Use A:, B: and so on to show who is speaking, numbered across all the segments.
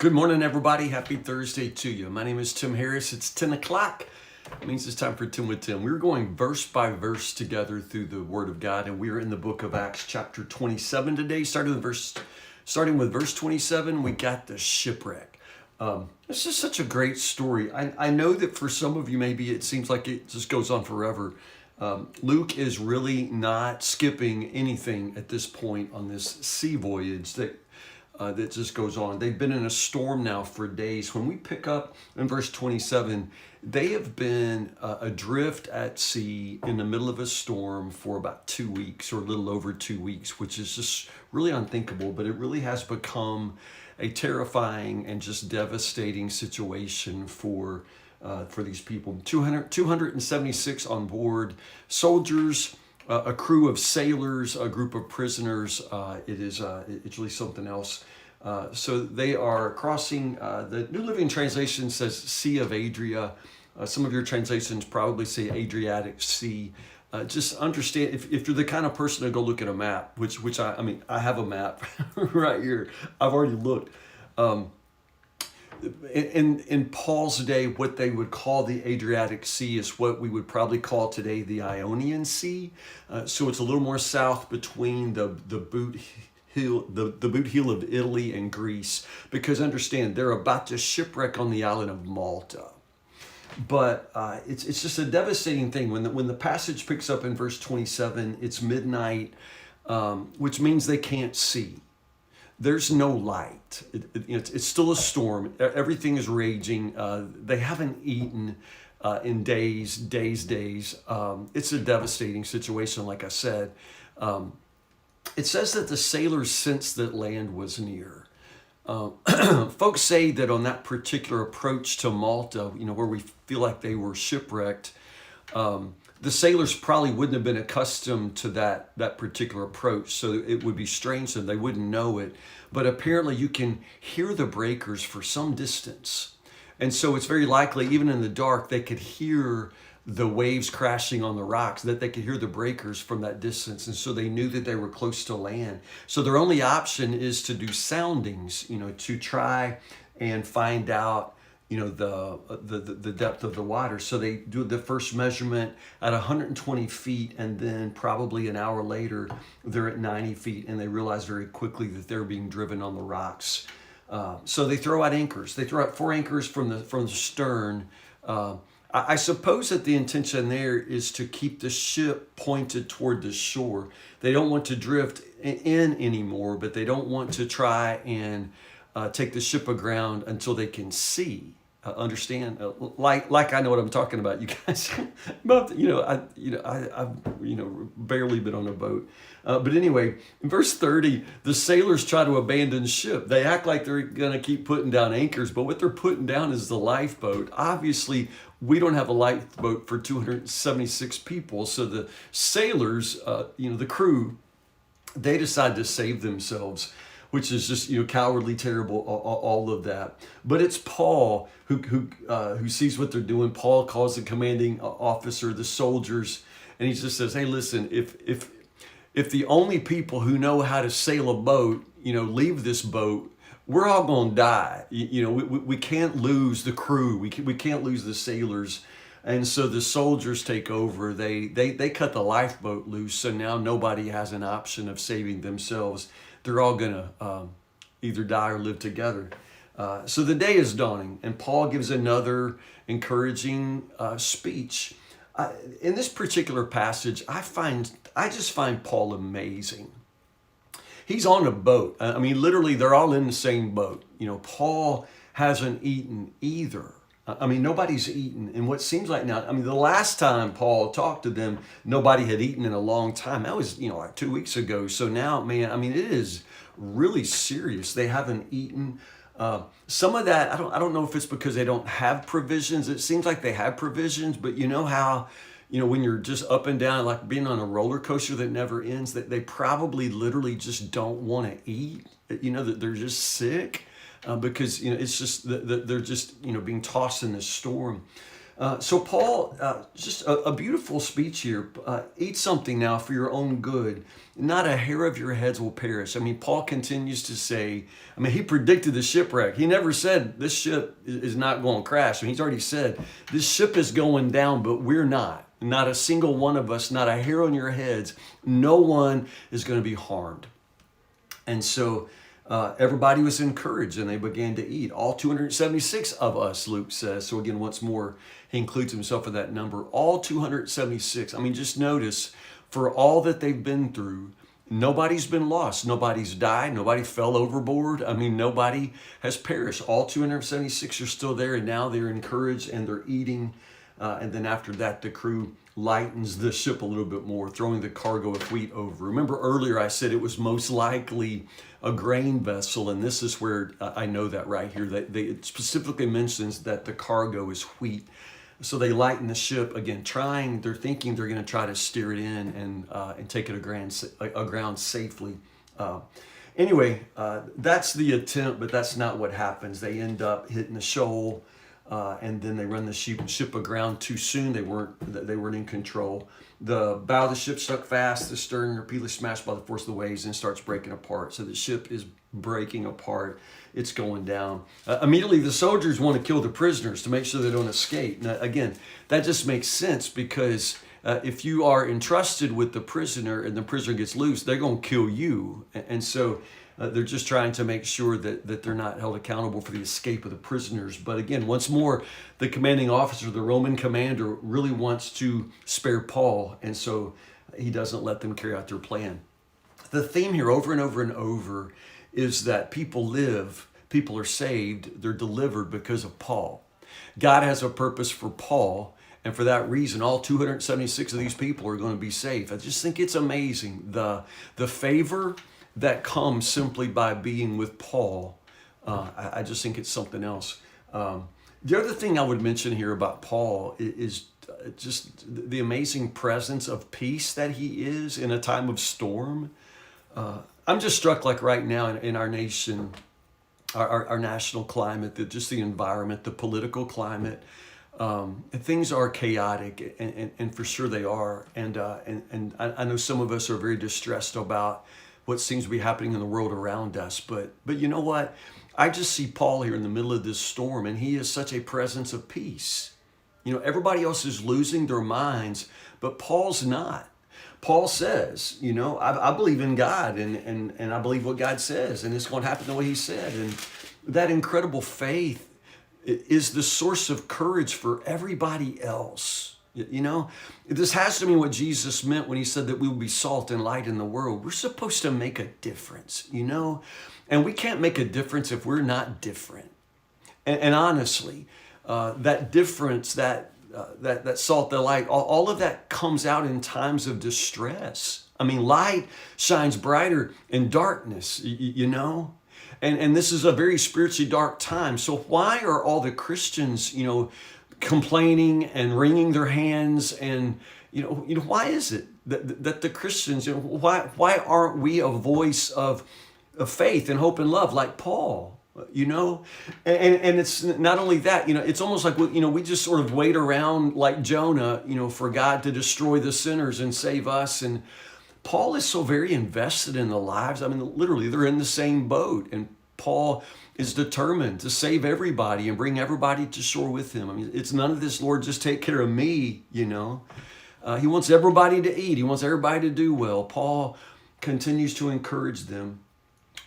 A: Good morning, everybody. Happy Thursday to you. My name is Tim Harris. It's 10 o'clock. It means it's time for 10 with Tim. We're going verse by verse together through the Word of God, and we're in the book of Acts, chapter 27 today. Starting with verse 27, we got the shipwreck. This is such a great story. I know that for some of you, maybe it seems like it just goes on forever. Luke is really not skipping anything at this point on this sea voyage that just goes on. They've been in a storm now for days. When we pick up in verse 27, they have been adrift at sea in the middle of a storm for about 2 weeks or a little over 2 weeks, which is just really unthinkable, but it really has become a terrifying and just devastating situation for these people. 276 on board, soldiers, a crew of sailors, a group of prisoners. It's really something else. So they are crossing, the New Living Translation says Sea of Adria. Some of your translations probably say Adriatic Sea. Just understand, if you're the kind of person to go look at a map, which I have a map right here. I've already looked. In Paul's day, what they would call the Adriatic Sea is what we would probably call today the Ionian Sea. So it's a little more south between the boot heel of Italy and Greece. Because understand, they're about to shipwreck on the island of Malta. But it's just a devastating thing. When the passage picks up in verse 27, it's midnight, which means they can't see. There's no light. It's still a storm. Everything is raging. They haven't eaten in days. It's a devastating situation, like I said. It says that the sailors sensed that land was near. Folks say that on that particular approach to Malta, where we feel like they were shipwrecked, the sailors probably wouldn't have been accustomed to that particular approach, so it would be strange to them. They wouldn't know it. But apparently you can hear the breakers for some distance. And so it's very likely, even in the dark, they could hear the waves crashing on the rocks, that they could hear the breakers from that distance. And so they knew that they were close to land. So their only option is to do soundings, to try and find out the depth of the water. So they do the first measurement at 120 feet, and then probably an hour later, they're at 90 feet, and they realize very quickly that they're being driven on the rocks. So they throw out anchors. They throw out 4 anchors from the stern. I suppose that the intention there is to keep the ship pointed toward the shore. They don't want to drift in anymore, but they don't want to try and take the ship aground until they can see. Understand, like I know what I'm talking about, you guys. But I've barely been on a boat. But anyway, in verse 30, the sailors try to abandon ship. They act like they're gonna keep putting down anchors, but what they're putting down is the lifeboat. Obviously, we don't have a lifeboat for 276 people, so the sailors, the crew, they decide to save themselves, which is just cowardly, terrible, all of that. But it's Paul who sees what they're doing. Paul calls the commanding officer, the soldiers, and he just says, "Hey, listen, if the only people who know how to sail a boat, leave this boat, we're all gonna die. We can't lose the crew. We can't lose the sailors." And so the soldiers take over. They cut the lifeboat loose. So now nobody has an option of saving themselves. They're all gonna either die or live together. So the day is dawning, and Paul gives another encouraging speech. In this particular passage, I just find Paul amazing. He's on a boat. Literally, they're all in the same boat. Paul hasn't eaten either. Nobody's eaten in what seems like now. The last time Paul talked to them, nobody had eaten in a long time. That was, like 2 weeks ago. So now, man, it is really serious. They haven't eaten. Some of that, I don't know if it's because they don't have provisions. It seems like they have provisions, but you know how, when you're just up and down, like being on a roller coaster that never ends, that they probably literally just don't want to eat. That they're just sick. Because it's just they're just being tossed in this storm. So Paul, just a beautiful speech here. Eat something now for your own good. Not a hair of your heads will perish. I mean, Paul continues to say, I mean, he predicted the shipwreck. He never said this ship is not going to crash. I mean, he's already said this ship is going down, but we're not. Not a single one of us, not a hair on your heads. No one is going to be harmed. And so everybody was encouraged and they began to eat. All 276 of us, Luke says. So again, once more, he includes himself in that number. All 276. I mean, just notice, for all that they've been through, nobody's been lost. Nobody's died. Nobody fell overboard. I mean, nobody has perished. All 276 are still there, and now they're encouraged and they're eating. And then after that, the crew lightens the ship a little bit more, throwing the cargo of wheat over. Remember earlier I said it was most likely a grain vessel, and this is where I know that right here. It specifically mentions that the cargo is wheat. So they lighten the ship again, they're thinking they're going to try to steer it in and take it aground safely. Anyway, that's the attempt, but that's not what happens. They end up hitting the shoal. And then they run the ship aground too soon. They weren't in control. The bow of the ship stuck fast. The stern repeatedly smashed by the force of the waves and starts breaking apart. So the ship is breaking apart. It's going down. Immediately, the soldiers want to kill the prisoners to make sure they don't escape. Now, again, that just makes sense because if you are entrusted with the prisoner and the prisoner gets loose, they're going to kill you. And so they're just trying to make sure that they're not held accountable for the escape of the prisoners. But again, once more, the commanding officer, the Roman commander, really wants to spare Paul, and so he doesn't let them carry out their plan. The theme here over and over and over is that people live, people are saved, they're delivered because of Paul. God has a purpose for Paul, and for that reason, all 276 of these people are going to be saved. I just think it's amazing, the favor that comes simply by being with Paul. I just think it's something else. The other thing I would mention here about Paul is just the amazing presence of peace that he is in a time of storm. I'm just struck, like right now in our nation, our national climate, just the environment, the political climate. Things are chaotic, and for sure they are. And I know some of us are very distressed about what seems to be happening in the world around us. But you know what? I just see Paul here in the middle of this storm, and he is such a presence of peace. You know, everybody else is losing their minds, but Paul's not. Paul says, you know, I believe in God, and I believe what God says, and it's going to happen the way he said. And that incredible faith is the source of courage for everybody else. You know, this has to mean what Jesus meant when he said that we will be salt and light in the world. We're supposed to make a difference, you know, and we can't make a difference if we're not different. And honestly, that difference, that salt, the light, all of that comes out in times of distress. I mean, light shines brighter in darkness, you know, and this is a very spiritually dark time. So why are all the Christians, you know, complaining and wringing their hands? And you know why is it that the Christians, you know, why aren't we a voice of faith and hope and love like Paul? You know, and it's not only that, you know, it's almost like, you know, we just sort of wait around like Jonah, you know, for God to destroy the sinners and save us. And Paul is so very invested in the lives. I mean, literally, they're in the same boat, and Paul is determined to save everybody and bring everybody to shore with him. I mean, it's none of this, Lord, just take care of me, you know. He wants everybody to eat. He wants everybody to do well. Paul continues to encourage them.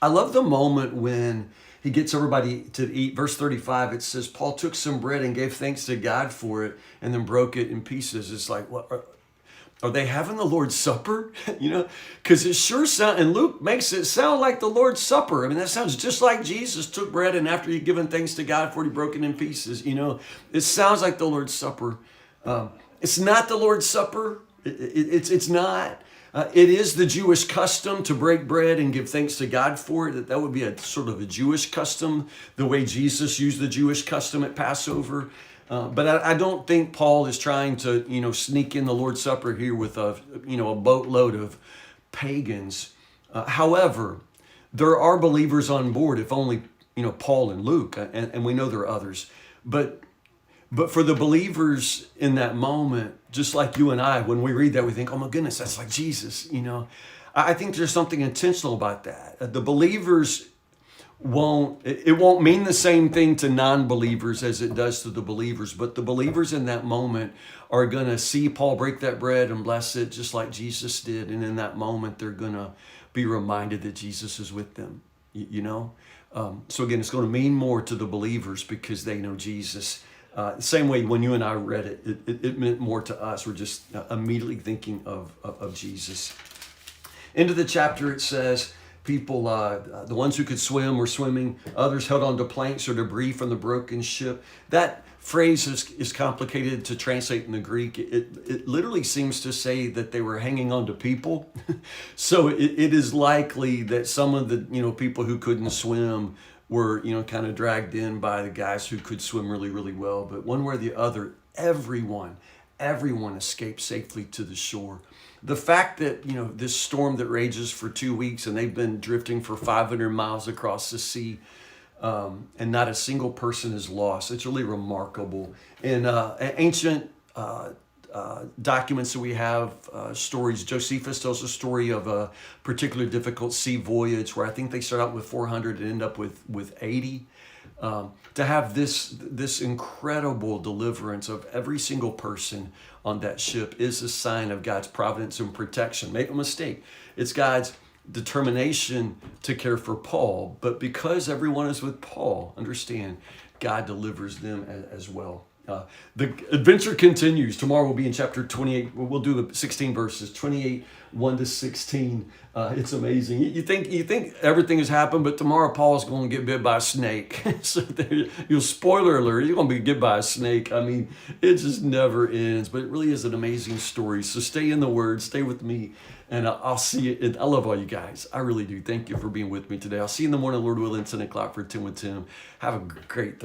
A: I love the moment when he gets everybody to eat. Verse 35, it says, Paul took some bread and gave thanks to God for it and then broke it in pieces. It's like, what? Are they having the Lord's Supper? You know, because it sure sounds, and Luke makes it sound like the Lord's Supper. I mean, that sounds just like Jesus took bread, and after he'd given thanks to God for it, he broke it in pieces. You know, it sounds like the Lord's Supper. It's not the Lord's Supper. It's not. It is the Jewish custom to break bread and give thanks to God for it. That would be a sort of a Jewish custom, the way Jesus used the Jewish custom at Passover. But I don't think Paul is trying to, you know, sneak in the Lord's Supper here with a boatload of pagans. However, there are believers on board, if only, you know, Paul and Luke, and we know there are others. But But for the believers in that moment, just like you and I, when we read that, we think, oh my goodness, that's like Jesus, you know. I think there's something intentional about that. The believers it won't mean the same thing to non-believers as it does to the believers, but the believers in that moment are going to see Paul break that bread and bless it just like Jesus did. And in that moment, they're going to be reminded that Jesus is with them, you know? So again, it's going to mean more to the believers because they know Jesus. Same way when you and I read it, it meant more to us. We're just immediately thinking of Jesus. Into the chapter, it says, people, the ones who could swim were swimming. Others held on to planks or debris from the broken ship. That phrase is complicated to translate in the Greek. It literally seems to say that they were hanging on to people. So it is likely that some of the people who couldn't swim were kind of dragged in by the guys who could swim really, really well. But one way or the other, everyone escaped safely to the shore. The fact that, this storm that rages for 2 weeks and they've been drifting for 500 miles across the sea, and not a single person is lost. It's really remarkable. In ancient documents that we have, stories, Josephus tells a story of a particular difficult sea voyage where I think they start out with 400 and end up with 80. To have this incredible deliverance of every single person on that ship is a sign of God's providence and protection. Make no mistake, it's God's determination to care for Paul, but because everyone is with Paul, understand, God delivers them as well. The adventure continues. Tomorrow we'll be in chapter 28. We'll do 16 verses, 28, 1 to 16. It's amazing. You think everything has happened, but tomorrow Paul's going to get bit by a snake. So spoiler alert, you're going to be bit by a snake. I mean, it just never ends, but it really is an amazing story. So stay in the Word, stay with me, and I'll see you. I love all you guys. I really do. Thank you for being with me today. I'll see you in the morning, Lord willing, 10 o'clock for 10 with Tim. Have a great